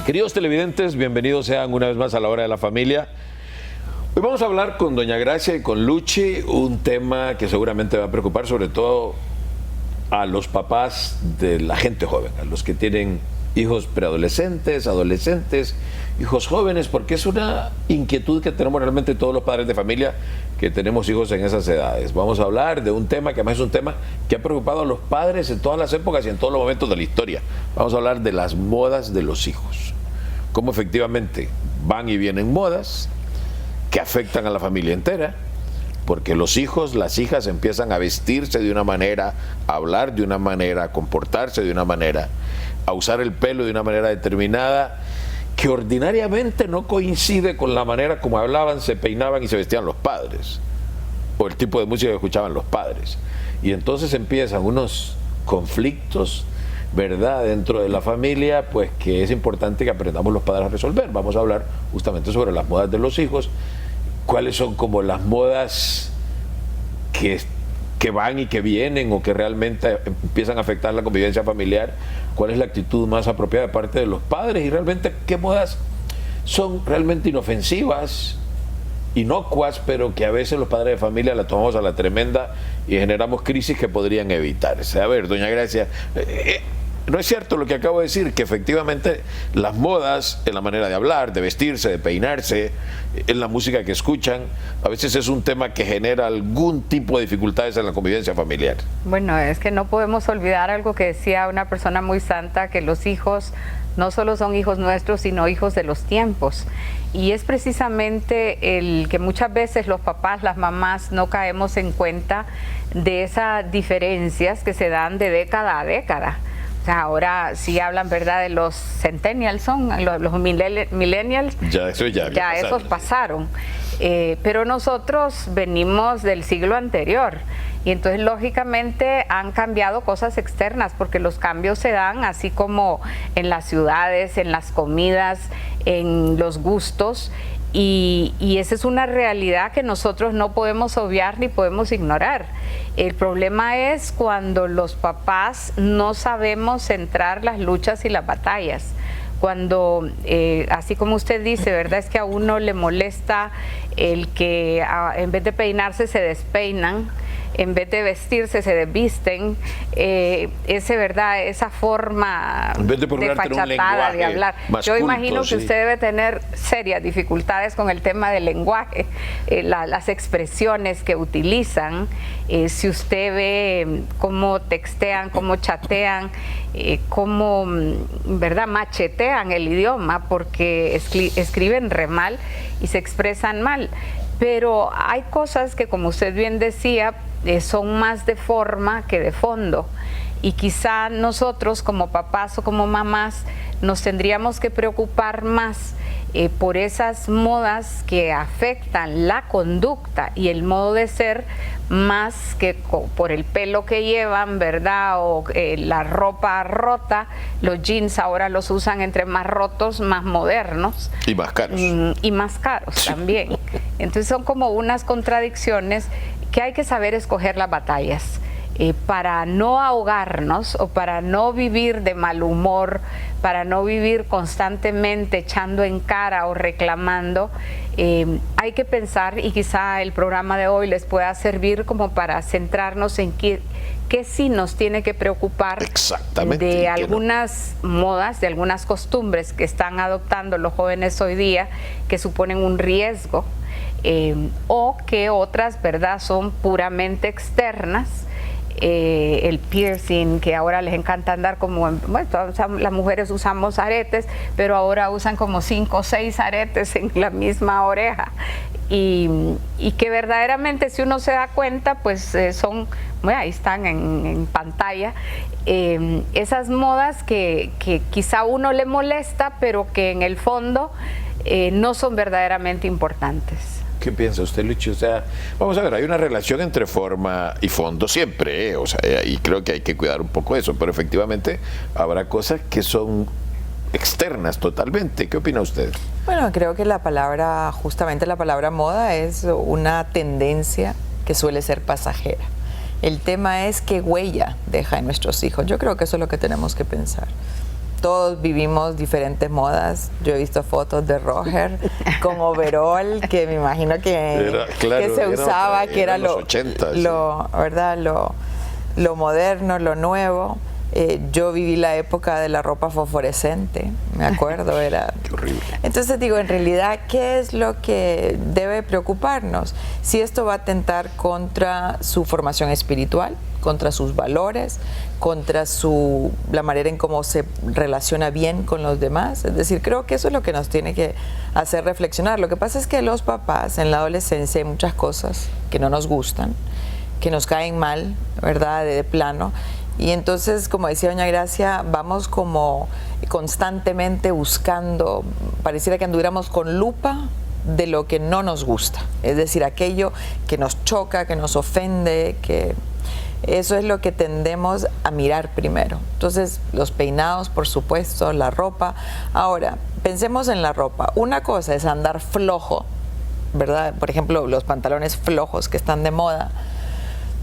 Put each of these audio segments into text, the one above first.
Queridos televidentes, bienvenidos sean una vez más a La Hora de la Familia. Hoy vamos a hablar con doña Gracia y con Luchi un tema que seguramente va a preocupar sobre todo a los papás de la gente joven, a los que tienen hijos preadolescentes, adolescentes, hijos jóvenes, porque es una inquietud que tenemos realmente todos los padres de familia que tenemos hijos en esas edades. Vamos a hablar de un tema que además es un tema que ha preocupado a los padres en todas las épocas y en todos los momentos de la historia. Vamos a hablar de las modas de los hijos, cómo efectivamente van y vienen modas que afectan a la familia entera, porque los hijos, las hijas empiezan a vestirse de una manera, a hablar de una manera, a comportarse de una manera, a usar el pelo de una manera determinada que ordinariamente no coincide con la manera como hablaban, se peinaban y se vestían los padres, o el tipo de música que escuchaban los padres. Y entonces empiezan unos conflictos, ¿verdad?, dentro de la familia, pues que es importante que aprendamos los padres a resolver. Vamos a hablar justamente sobre las modas de los hijos, cuáles son como las modas que van y que vienen o que realmente empiezan a afectar la convivencia familiar, cuál es la actitud más apropiada de parte de los padres y realmente qué modas son realmente inofensivas, inocuas, pero que a veces los padres de familia la tomamos a la tremenda y generamos crisis que podrían evitarse. A ver, doña Gracia, no es cierto lo que acabo de decir, que efectivamente las modas en la manera de hablar, de vestirse, de peinarse, en la música que escuchan, a veces es un tema que genera algún tipo de dificultades en la convivencia familiar. Bueno, es que no podemos olvidar algo que decía una persona muy santa, que los hijos no solo son hijos nuestros, sino hijos de los tiempos. Y es precisamente el que muchas veces los papás, las mamás, no caemos en cuenta de esas diferencias que se dan de década a década. O sea, ahora sí hablan, ¿verdad?, de los centennials, son los millennials. Ya esos pasaron. Pero nosotros venimos del siglo anterior. Y entonces, lógicamente, han cambiado cosas externas, porque los cambios se dan así como en las ciudades, en las comidas, en los gustos. Y esa es una realidad que nosotros no podemos obviar ni podemos ignorar. El problema es cuando los papás no sabemos centrar las luchas y las batallas. Cuando, así como usted dice, ¿verdad?, es que a uno le molesta el que en vez de peinarse se despeinan, en vez de vestirse se desvisten, ¿verdad?, esa forma de fachatada de hablar. Yo imagino que usted debe tener serias dificultades con el tema del lenguaje, las expresiones que utilizan, si usted ve cómo textean, cómo chatean, cómo, ¿verdad?, machetean el idioma, porque escriben re mal y se expresan mal. Pero hay cosas que, como usted bien decía, son más de forma que de fondo. Y quizá nosotros como papás o como mamás nos tendríamos que preocupar más por esas modas que afectan la conducta y el modo de ser, más que por el pelo que llevan, ¿verdad?, o la ropa rota. Los jeans ahora los usan entre más rotos, más modernos. Y más caros. Y más caros también. Entonces son como unas contradicciones que hay que saber escoger las batallas. Para no ahogarnos o para no vivir de mal humor, para no vivir constantemente echando en cara o reclamando, hay que pensar, y quizá el programa de hoy les pueda servir como para centrarnos en qué sí nos tiene que preocupar de algunas modas, de algunas costumbres que están adoptando los jóvenes hoy día, que suponen un riesgo, o que otras, ¿verdad?, son puramente externas. El piercing, que ahora les encanta andar como, bueno, las mujeres usamos aretes, pero ahora usan como 5 o 6 aretes en la misma oreja, y que verdaderamente, si uno se da cuenta, pues son, bueno, ahí están en pantalla, esas modas que quizá a uno le molesta, pero que en el fondo no son verdaderamente importantes. ¿Qué piensa usted, Luchi? O sea, vamos a ver, hay una relación entre forma y fondo siempre, o sea, y creo que hay que cuidar un poco eso, pero efectivamente habrá cosas que son externas totalmente. ¿Qué opina usted? Bueno, creo que justamente la palabra moda es una tendencia que suele ser pasajera. El tema es qué huella deja en nuestros hijos. Yo creo que eso es lo que tenemos que pensar. todos vivimos diferentes modas. Yo he visto fotos de Roger con overall, que me imagino que se usaba, que era los 80, ¿verdad? Lo moderno, lo nuevo. Yo viví la época de la ropa fosforescente, me acuerdo, era... Qué horrible. Entonces digo, en realidad, ¿qué es lo que debe preocuparnos? Si esto va a atentar contra su formación espiritual, contra sus valores, contra la manera en cómo se relaciona bien con los demás. Es decir, creo que eso es lo que nos tiene que hacer reflexionar. Lo que pasa es que los papás en la adolescencia hay muchas cosas que no nos gustan, que nos caen mal, ¿verdad?, de plano. Y entonces, como decía doña Gracia, vamos como constantemente buscando, pareciera que anduviéramos con lupa de lo que no nos gusta, es decir, aquello que nos choca, que nos ofende, que eso es lo que tendemos a mirar primero. Entonces, los peinados, por supuesto, la ropa. Ahora, pensemos en la ropa. Una cosa es andar flojo, ¿verdad? Por ejemplo, los pantalones flojos que están de moda,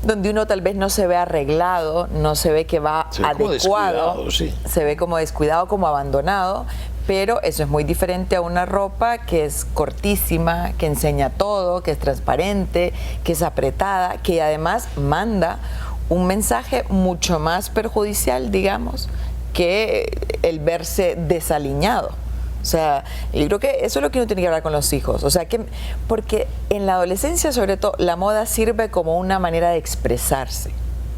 donde uno tal vez no se ve arreglado, no se ve que va adecuado, sí. Se ve como descuidado, como abandonado, pero eso es muy diferente a una ropa que es cortísima, que enseña todo, que es transparente, que es apretada, que además manda un mensaje mucho más perjudicial, digamos, que el verse desaliñado. O sea, yo creo que eso es lo que uno tiene que hablar con los hijos. O sea, porque en la adolescencia, sobre todo, la moda sirve como una manera de expresarse.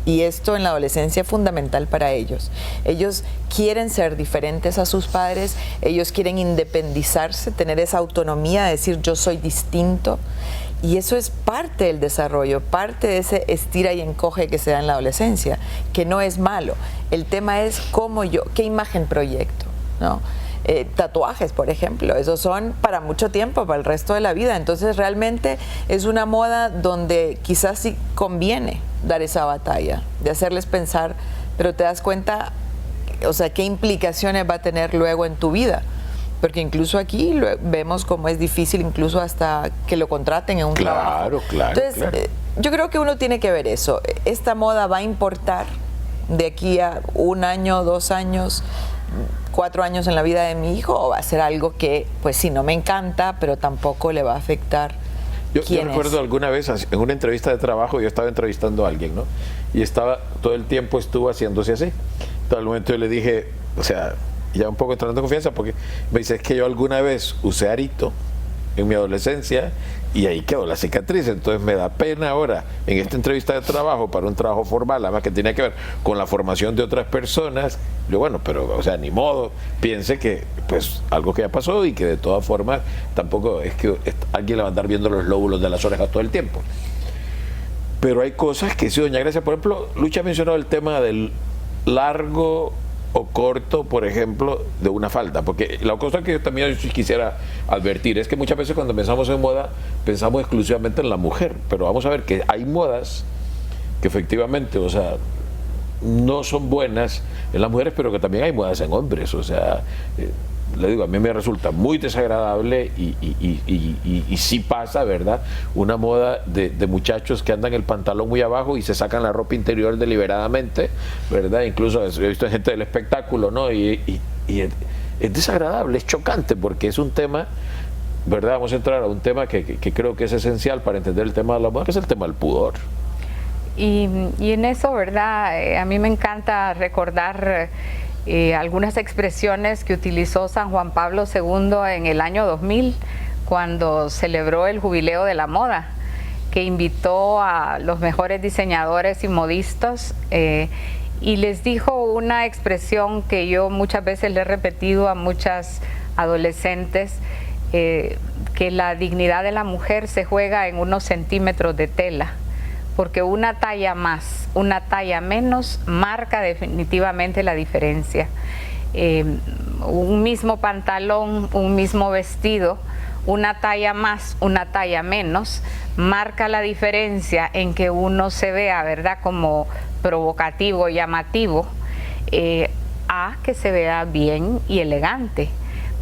Y esto en la adolescencia es fundamental para ellos. Ellos quieren ser diferentes a sus padres, ellos quieren independizarse, tener esa autonomía de decir yo soy distinto. Y eso es parte del desarrollo, parte de ese estira y encoge que se da en la adolescencia, que no es malo. El tema es qué imagen proyecto, ¿no? Tatuajes, por ejemplo, esos son para mucho tiempo, para el resto de la vida. Entonces realmente es una moda donde quizás sí conviene dar esa batalla, de hacerles pensar, pero te das cuenta, o sea, qué implicaciones va a tener luego en tu vida. Porque incluso aquí vemos cómo es difícil incluso hasta que lo contraten en un trabajo. Entonces, yo creo que uno tiene que ver eso. Esta moda va a importar de aquí a 1 año, 2 años, 4 años en la vida de mi hijo, o va a ser algo que, pues sí, no me encanta, pero tampoco le va a afectar. Yo recuerdo alguna vez en una entrevista de trabajo, yo estaba entrevistando a alguien, ¿no? Y todo el tiempo estuvo haciéndose así. Todo el momento yo le dije, o sea, ya un poco entrando en confianza, porque me dice, es que yo alguna vez usé arito en mi adolescencia y ahí quedó la cicatriz. Entonces me da pena ahora en esta entrevista de trabajo, para un trabajo formal, además que tiene que ver con la formación de otras personas. Yo, bueno, pero, o sea, ni modo, piense que pues algo que ya pasó y que de todas formas tampoco es que alguien le va a andar viendo los lóbulos de las orejas todo el tiempo. Pero hay cosas que sí, doña Gracia, por ejemplo, Lucha ha mencionado el tema del largo o corto, por ejemplo, de una falda, porque la cosa que yo también quisiera advertir es que muchas veces cuando pensamos en moda pensamos exclusivamente en la mujer, pero vamos a ver que hay modas que efectivamente, o sea, no son buenas en las mujeres, pero que también hay modas en hombres. O sea, le digo, a mí me resulta muy desagradable y sí pasa, ¿verdad? Una moda de muchachos que andan el pantalón muy abajo y se sacan la ropa interior deliberadamente, ¿verdad? Incluso he visto gente del espectáculo, ¿no? Y es desagradable, es chocante, porque es un tema, ¿verdad? Vamos a entrar a un tema que creo que es esencial para entender el tema de la moda, que es el tema del pudor. Y en eso, ¿verdad? A mí me encanta recordar algunas expresiones que utilizó San Juan Pablo II en el año 2000, cuando celebró el jubileo de la moda, que invitó a los mejores diseñadores y modistas y les dijo una expresión que yo muchas veces le he repetido a muchas adolescentes, que la dignidad de la mujer se juega en unos centímetros de tela, porque una talla más, una talla menos marca definitivamente la diferencia. Un mismo pantalón, un mismo vestido, una talla más, una talla menos, marca la diferencia en que uno se vea, ¿verdad?, como provocativo, llamativo, a que se vea bien y elegante.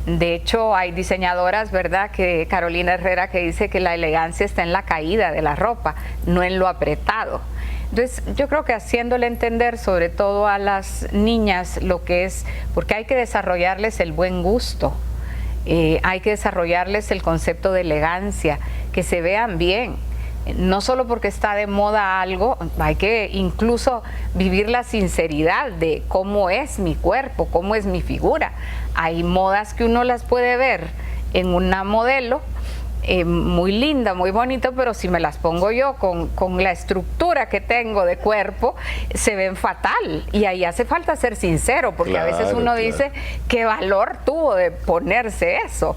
De hecho, hay diseñadoras, ¿verdad?, que Carolina Herrera, que dice que la elegancia está en la caída de la ropa, no en lo apretado. Entonces, yo creo que haciéndole entender, sobre todo a las niñas, lo que es, porque hay que desarrollarles el buen gusto, hay que desarrollarles el concepto de elegancia, que se vean bien. No solo porque está de moda algo, hay que incluso vivir la sinceridad de cómo es mi cuerpo, cómo es mi figura. Hay modas que uno las puede ver en una modelo muy linda, muy bonita, pero si me las pongo yo con la estructura que tengo de cuerpo, se ven fatal. Y ahí hace falta ser sincero, porque a veces uno dice, ¿qué valor tuvo de ponerse eso?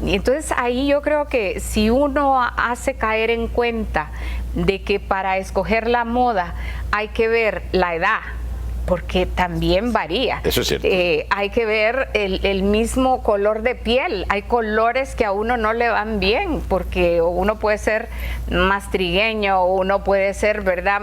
Y entonces ahí yo creo que si uno hace caer en cuenta de que para escoger la moda hay que ver la edad, porque también varía. Eso es cierto. Hay que ver el mismo color de piel. Hay colores que a uno no le van bien, porque uno puede ser más trigueño, o uno puede ser, ¿verdad?,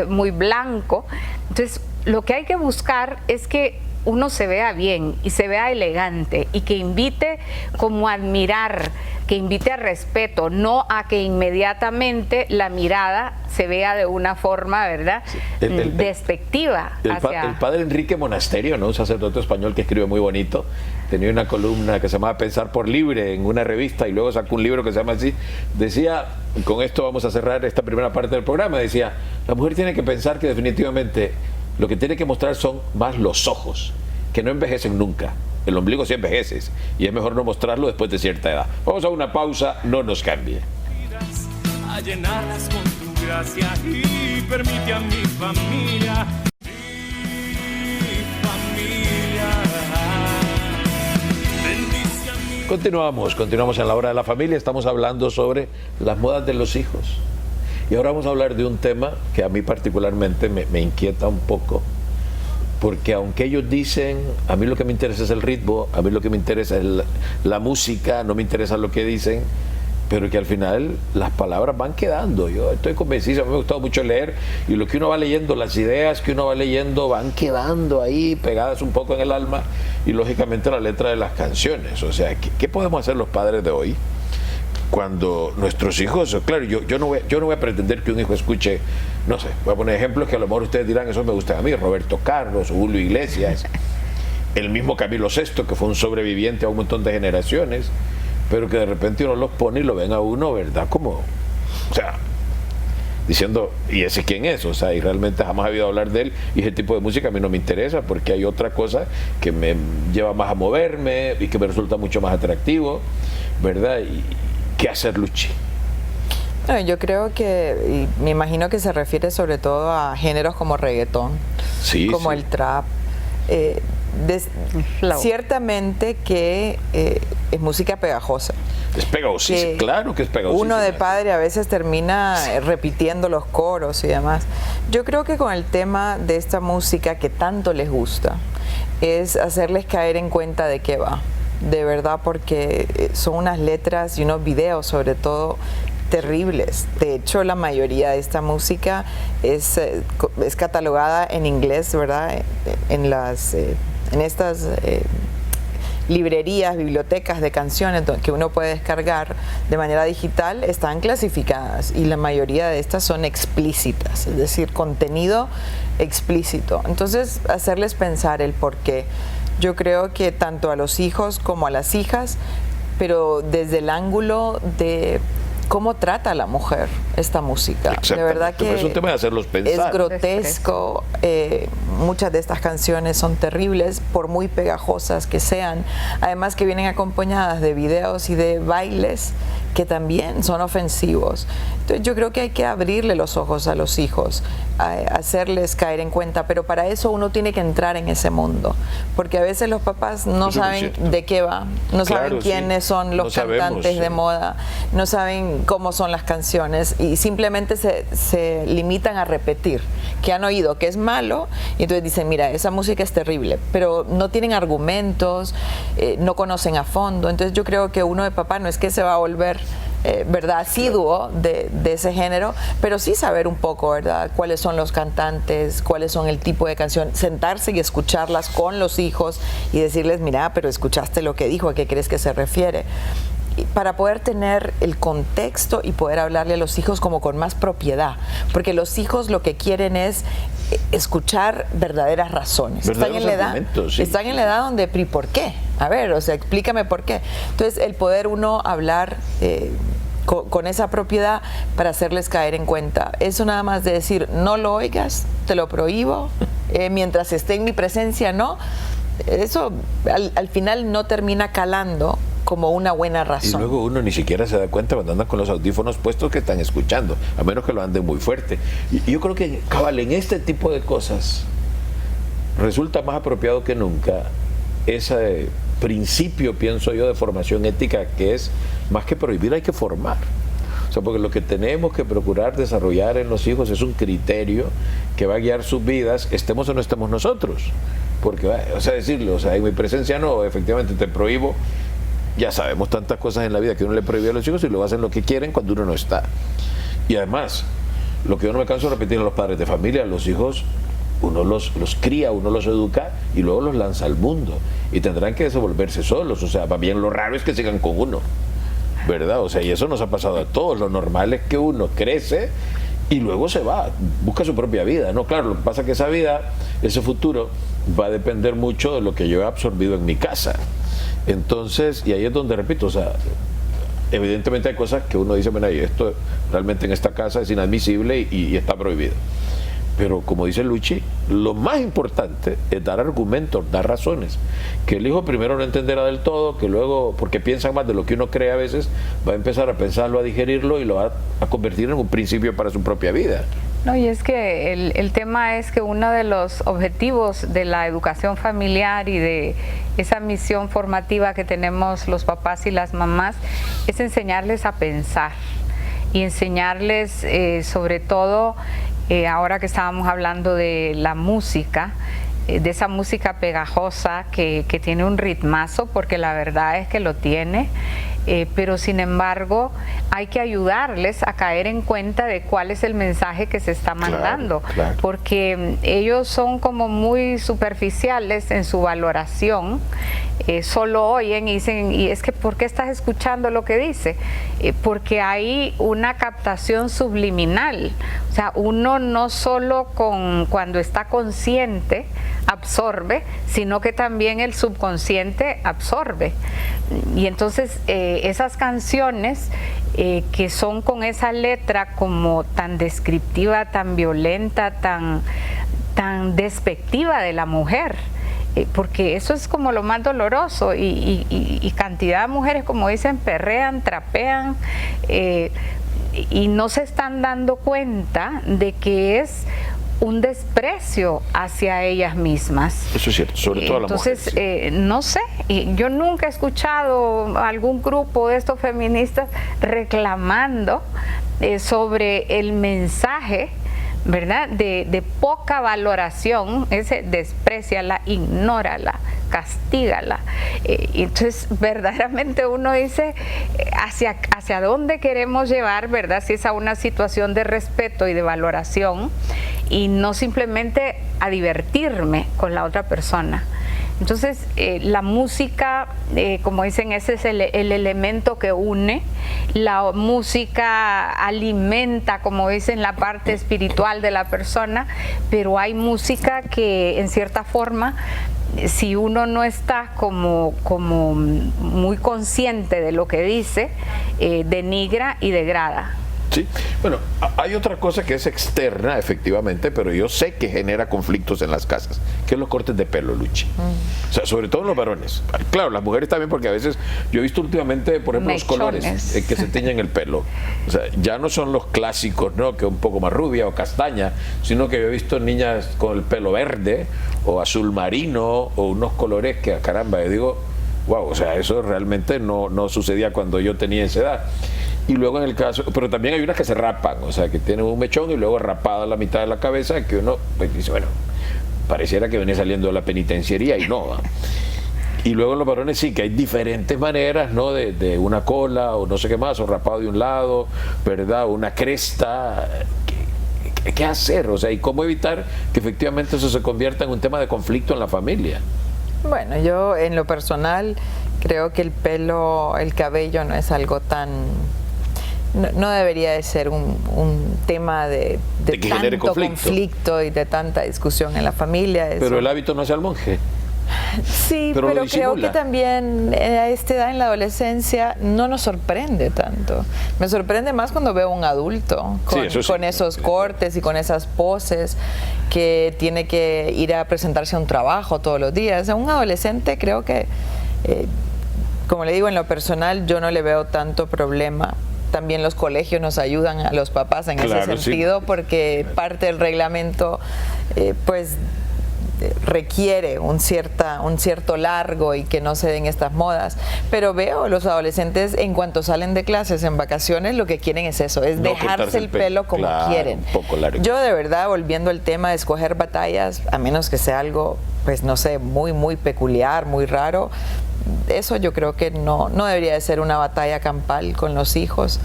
muy blanco. Entonces, lo que hay que buscar es que uno se vea bien y se vea elegante y que invite como a admirar, que invite a respeto, no a que inmediatamente la mirada se vea de una forma, ¿verdad?, despectiva. El padre Enrique Monasterio, ¿no?, un sacerdote español que escribe muy bonito, tenía una columna que se llamaba Pensar por Libre en una revista y luego sacó un libro que se llama así. Decía, con esto vamos a cerrar esta primera parte del programa, decía, la mujer tiene que pensar que definitivamente lo que tiene que mostrar son más los ojos, que no envejecen nunca. El ombligo sí envejece y es mejor no mostrarlo después de cierta edad. Vamos a una pausa, no nos cambie. A llenarlas con tu gracia y permite a mi familia. Continuamos en la hora de la familia. Estamos hablando sobre las modas de los hijos. Y ahora vamos a hablar de un tema que a mí particularmente me inquieta un poco, porque aunque ellos dicen, a mí lo que me interesa es el ritmo, a mí lo que me interesa es la música, no me interesa lo que dicen, pero que al final las palabras van quedando. Yo estoy convencido, a mí me ha gustado mucho leer, y lo que uno va leyendo, las ideas que uno va leyendo van quedando ahí pegadas un poco en el alma, y lógicamente la letra de las canciones. O sea, ¿qué podemos hacer los padres de hoy cuando nuestros hijos, claro, yo no voy a pretender que un hijo escuche, no sé, voy a poner ejemplos que a lo mejor ustedes dirán, eso me gusta a mí, Roberto Carlos, Julio Iglesias, el mismo Camilo VI, que fue un sobreviviente a un montón de generaciones, pero que de repente uno los pone y lo ven a uno, ¿verdad? Como, o sea, diciendo, ¿y ese quién es? O sea, y realmente jamás he oído hablar de él, y ese tipo de música a mí no me interesa, porque hay otra cosa que me lleva más a moverme y que me resulta mucho más atractivo, ¿verdad? Y ¿qué hacer, Luchi? No, yo creo que, y me imagino que se refiere sobre todo a géneros como reggaetón, como el trap. Ciertamente que es música pegajosa. Es pegajosísima, claro que es pegajosísima. Uno de padre a veces termina repitiendo los coros y demás. Yo creo que con el tema de esta música que tanto les gusta, es hacerles caer en cuenta de qué va. De verdad, porque son unas letras y unos videos sobre todo terribles. De hecho, la mayoría de esta música es catalogada en inglés, ¿verdad? En estas librerías, bibliotecas de canciones que uno puede descargar de manera digital, están clasificadas, y la mayoría de estas son explícitas, es decir, contenido explícito. Entonces, hacerles pensar el por qué. Yo creo que tanto a los hijos como a las hijas, pero desde el ángulo de cómo trata a la mujer esta música. De verdad que es un tema de hacerlos pensar. Es grotesco. Muchas de estas canciones son terribles, por muy pegajosas que sean. Además que vienen acompañadas de videos y de bailes que también son ofensivos. Entonces yo creo que hay que abrirle los ojos a los hijos, hacerles caer en cuenta, pero para eso uno tiene que entrar en ese mundo, porque a veces los papás no saben de qué va, no saben quiénes son los cantantes de moda, no saben cómo son las canciones, y simplemente se limitan a repetir que han oído que es malo, y entonces dicen, mira, esa música es terrible, pero no tienen argumentos, no conocen a fondo. Entonces yo creo que uno de papá no es que se va a volver ¿verdad? Asiduo de ese género, pero sí saber un poco, ¿verdad? Cuáles son los cantantes, cuáles son el tipo de canción, sentarse y escucharlas con los hijos y decirles, mira, pero escuchaste lo que dijo, ¿a qué crees que se refiere? para poder tener el contexto y poder hablarle a los hijos como con más propiedad, porque los hijos lo que quieren es escuchar verdaderas razones. Están en la edad donde, ¿y por qué? A ver, o sea, explícame por qué. Entonces, el poder uno hablar con esa propiedad para hacerles caer en cuenta. Eso nada más de decir, no lo oigas, te lo prohíbo, mientras esté en mi presencia, no. Eso al final no termina calando como una buena razón. Y luego uno ni siquiera se da cuenta cuando andan con los audífonos puestos que están escuchando, a menos que lo anden muy fuerte. Y yo creo que, cabal, en este tipo de cosas resulta más apropiado que nunca ese principio, pienso yo, de formación ética, que es más que prohibir, hay que formar. O sea, porque lo que tenemos que procurar desarrollar en los hijos es un criterio que va a guiar sus vidas, estemos o no estemos nosotros. Porque, o sea, decirle, o sea, en mi presencia no, efectivamente te prohíbo. Ya sabemos tantas cosas en la vida que uno le prohíbe a los hijos y luego hacen lo que quieren cuando uno no está. Y además, lo que yo no me canso de repetir a los padres de familia, los hijos, uno los cría, uno los educa y luego los lanza al mundo. Y tendrán que desenvolverse solos. O sea, más bien lo raro es que sigan con uno, ¿verdad? O sea, y eso nos ha pasado a todos. Lo normal es que uno crece y luego se va, busca su propia vida, ¿no? Claro, lo que pasa es que esa vida, ese futuro, va a depender mucho de lo que yo he absorbido en mi casa. Entonces, y ahí es donde repito, o sea, evidentemente hay cosas que uno dice, bueno, esto realmente en esta casa es inadmisible y está prohibido. Pero como dice Luchi, lo más importante es dar argumentos, dar razones. Que el hijo primero no entenderá del todo, que luego, porque piensa más de lo que uno cree a veces, va a empezar a pensarlo, a digerirlo y lo va a convertir en un principio para su propia vida. No, y es que el tema es que uno de los objetivos de la educación familiar y de esa misión formativa que tenemos los papás y las mamás es enseñarles a pensar y enseñarles sobre todo, ahora que estábamos hablando de la música, de esa música pegajosa que tiene un ritmazo, porque la verdad es que lo tiene. Pero sin embargo hay que ayudarles a caer en cuenta de cuál es el mensaje que se está mandando, claro. Porque ellos son como muy superficiales en su valoración, solo oyen y dicen, y es que ¿por qué estás escuchando lo que dice? Porque hay una captación subliminal, o sea, uno no solo cuando está consciente absorbe, sino que también el subconsciente absorbe. Y entonces esas canciones que son con esa letra como tan descriptiva, tan violenta, tan despectiva de la mujer, porque eso es como lo más doloroso y cantidad de mujeres, como dicen, perrean, trapean y no se están dando cuenta de que es un desprecio hacia ellas mismas. Eso es cierto, sobre todo a las mujeres. Entonces, no sé, yo nunca he escuchado a algún grupo de estos feministas reclamando sobre el mensaje, ¿verdad?, de poca valoración, ese despréciala, ignórala, castígala. Entonces, verdaderamente uno dice hacia dónde queremos llevar, ¿verdad?, si es a una situación de respeto y de valoración, y no simplemente a divertirme con la otra persona. Entonces, la música, como dicen, ese es el elemento que une. La música alimenta, como dicen, la parte espiritual de la persona, pero hay música que, en cierta forma, si uno no está como muy consciente de lo que dice, denigra y degrada. Sí, bueno, hay otra cosa que es externa, efectivamente, pero yo sé que genera conflictos en las casas, que es los cortes de pelo, Luchi. O sea, sobre todo en los varones. Claro, las mujeres también, porque a veces yo he visto últimamente, por ejemplo, mechones, los colores que se tiñen el pelo. O sea, ya no son los clásicos, ¿no?, que un poco más rubia o castaña, sino que yo he visto niñas con el pelo verde o azul marino o unos colores que, caramba, yo digo, wow, o sea, eso realmente no sucedía cuando yo tenía esa edad. Y luego en el caso, pero también hay unas que se rapan, o sea, que tienen un mechón y luego rapada la mitad de la cabeza, que uno pues, dice, bueno, pareciera que viene saliendo de la penitenciaría y no. Y luego en los varones sí, que hay diferentes maneras, ¿no?, de una cola o no sé qué más, o rapado de un lado, ¿verdad?, una cresta. ¿Qué hacer? O sea, y cómo evitar que efectivamente eso se convierta en un tema de conflicto en la familia. Bueno, yo en lo personal Creo que el cabello no es algo tan... No debería de ser un tema de que tanto conflicto y de tanta discusión en la familia. Eso. Pero el hábito no hace al monje. Sí, pero creo que también a esta edad en sí, no nos sorprende tanto. Me sorprende más cuando veo a un adulto con esos cortes y con esas poses que tiene que ir a presentarse a un trabajo todos los días. A un adolescente creo que, como le digo, en lo personal yo no le veo tanto problema. También los colegios nos ayudan a los papás en ese sentido, porque parte del reglamento pues requiere un cierto largo y que no se den estas modas. Pero veo los adolescentes en cuanto salen de clases en vacaciones, lo que quieren es eso, es dejarse el pelo como quieren. Un poco largo. Yo de verdad, volviendo al tema de escoger batallas, a menos que sea algo, pues no sé, muy peculiar, muy raro, eso yo creo que no debería de ser una batalla campal con los hijos.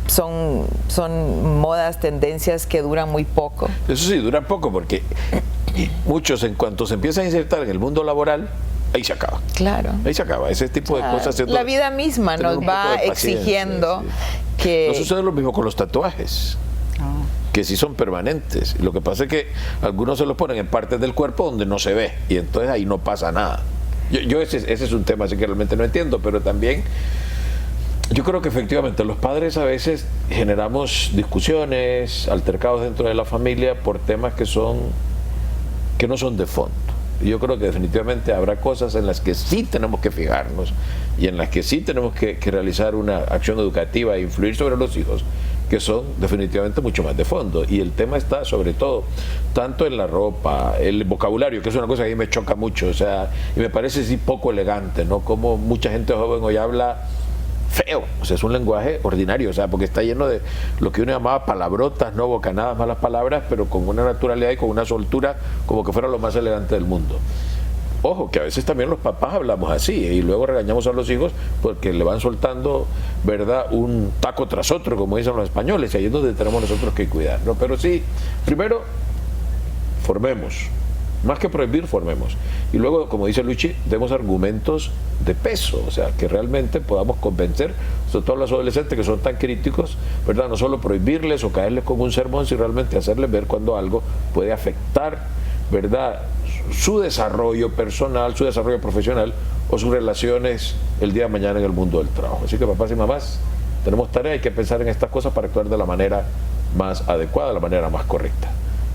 Son modas, tendencias que duran muy poco. Eso sí, duran poco porque muchos, en cuanto se empiezan a insertar en el mundo laboral, ahí se acaba. Claro. Ahí se acaba. Ese tipo de cosas. La vida misma nos va exigiendo que... No sucede lo mismo con los tatuajes. Que sí son permanentes. Lo que pasa es que algunos se los ponen en partes del cuerpo donde no se ve y entonces ahí no pasa nada. Ese es un tema así que realmente no entiendo, pero también yo creo que efectivamente los padres a veces generamos discusiones, altercados dentro de la familia por temas que no son de fondo. Y yo creo que definitivamente habrá cosas en las que sí tenemos que fijarnos y en las que sí tenemos que realizar una acción educativa e influir sobre los hijos, que son definitivamente mucho más de fondo. Y el tema está sobre todo, tanto en la ropa, el vocabulario, que es una cosa que a mí me choca mucho, o sea, y me parece sí poco elegante, ¿no? Como mucha gente joven hoy habla feo, o sea, es un lenguaje ordinario, o sea, porque está lleno de lo que uno llamaba palabrotas, no bocanadas, malas palabras, pero con una naturalidad y con una soltura como que fuera lo más elegante del mundo. Ojo, que a veces también los papás hablamos así y luego regañamos a los hijos porque le van soltando, ¿verdad?, un taco tras otro, como dicen los españoles, y ahí es donde tenemos nosotros que cuidar, ¿no? Pero sí, primero, formemos. Más que prohibir, formemos. Y luego, como dice Luchi, demos argumentos de peso, o sea, que realmente podamos convencer, sobre todo a los adolescentes que son tan críticos, ¿verdad? No solo prohibirles o caerles con un sermón, sino realmente hacerles ver cuando algo puede afectar, ¿verdad?, su desarrollo personal, su desarrollo profesional o sus relaciones el día de mañana en el mundo del trabajo. Así que papás y mamás, tenemos tarea, hay que pensar en estas cosas para actuar de la manera más adecuada, de la manera más correcta.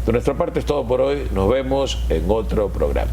De nuestra parte es todo por hoy, nos vemos en otro programa.